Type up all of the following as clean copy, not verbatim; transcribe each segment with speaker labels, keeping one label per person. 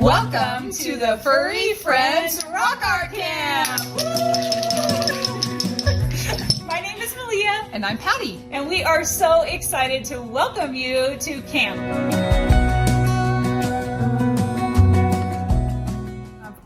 Speaker 1: Welcome to the Furry Friends Rock Art Camp! My name is Melia.
Speaker 2: And I'm Patti.
Speaker 1: And we are so excited to welcome you to camp.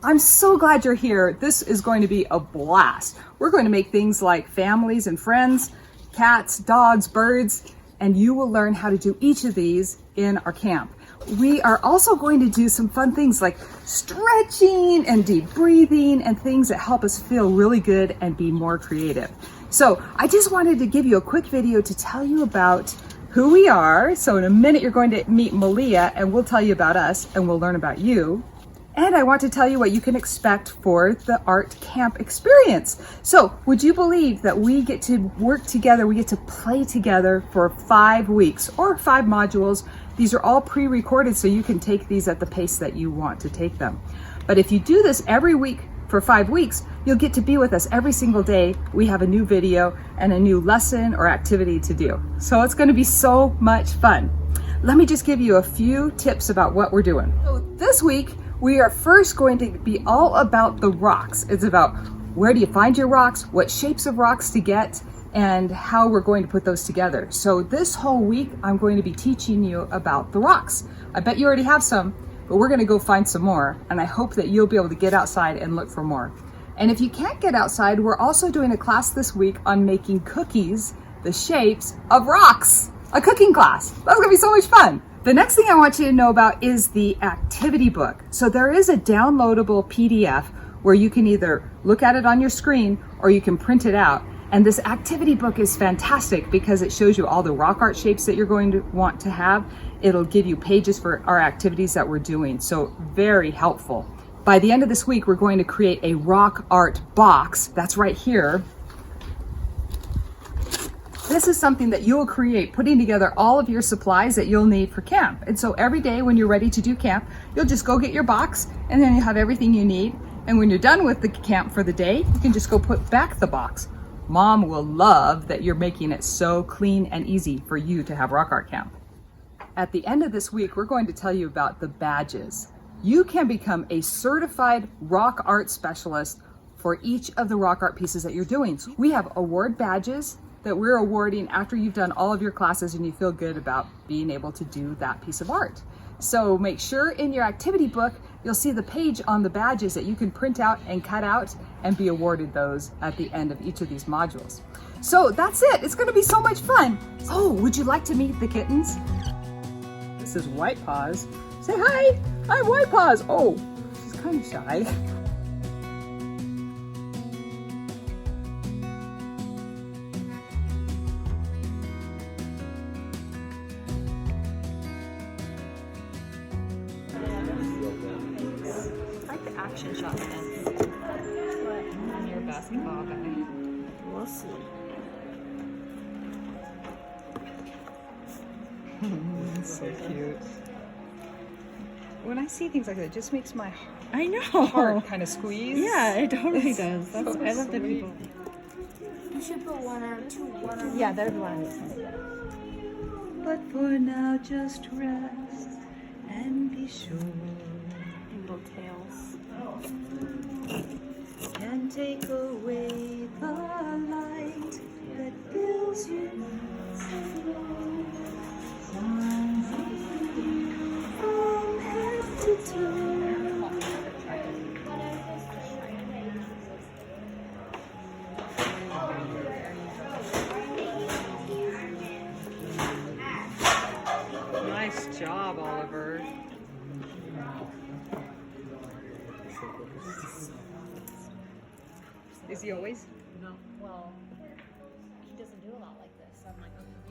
Speaker 2: I'm so glad you're here. This is going to be a blast. We're going to make things like families and friends, cats, dogs, birds, and you will learn how to do each of these in our camp. We are also going to do some fun things like stretching and deep breathing and things that help us feel really good and be more creative. So I just wanted to give you a quick video to tell you about who we are. So in a minute, you're going to meet Melia and we'll tell you about us and we'll learn about you. And I want to tell you what you can expect for the art camp experience. So would you believe that we get to work together, we get to play together for 5 weeks or 5 modules. These are all pre-recorded so you can take these at the pace that you want to take them. But if you do this every week for 5 weeks, you'll get to be with us every single day. We have a new video and a new lesson or activity to do. So it's going to be so much fun. Let me just give you a few tips about what we're doing. So this week, we are first going to be all about the rocks. It's about where do you find your rocks, what shapes of rocks to get, and how we're going to put those together. So this whole week, I'm going to be teaching you about the rocks. I bet you already have some, but we're gonna go find some more, and I hope that you'll be able to get outside and look for more. And if you can't get outside, we're also doing a class this week on making cookies, the shapes of rocks. A cooking class. That's gonna be so much fun. The next thing I want you to know about is the activity book. So there is a downloadable PDF where you can either look at it on your screen or you can print it out. And this activity book is fantastic because it shows you all the rock art shapes that you're going to want to have. It'll give you pages for our activities that we're doing. So very helpful. By the end of this week, we're going to create a rock art box. That's right here. This is something that you'll create, putting together all of your supplies that you'll need for camp. And so every day when you're ready to do camp, you'll just go get your box and then you have everything you need. And when you're done with the camp for the day, you can just go put back the box. Mom will love that you're making it so clean and easy for you to have rock art camp. At the end of this week, we're going to tell you about the badges. You can become a certified rock art specialist for each of the rock art pieces that you're doing. We have award badges that we're awarding after you've done all of your classes and you feel good about being able to do that piece of art. So make sure in your activity book, you'll see the page on the badges that you can print out and cut out and be awarded those at the end of each of these modules. So that's it. It's going to be so much fun. Oh, would you like to meet the kittens? This is White Paws. Say hi. I'm White Paws. Oh, she's kind of shy.
Speaker 3: Action shot ends. On your basketball guy. We'll see.
Speaker 2: So cute. When I see things like that, it just makes my
Speaker 3: I know.
Speaker 2: heart kind of squeeze.
Speaker 3: Yeah, it totally does.
Speaker 2: So
Speaker 3: I love the
Speaker 2: sweet.
Speaker 3: people.
Speaker 4: You should put one or two.
Speaker 3: Yeah, there's one.
Speaker 2: But for now, just rest and be sure.
Speaker 3: Little tails.
Speaker 2: Can take away the light that fills you from head to toe. Nice job, Oliver. Is he always?
Speaker 4: No. Well, he doesn't do a lot like this. So I'm like, okay.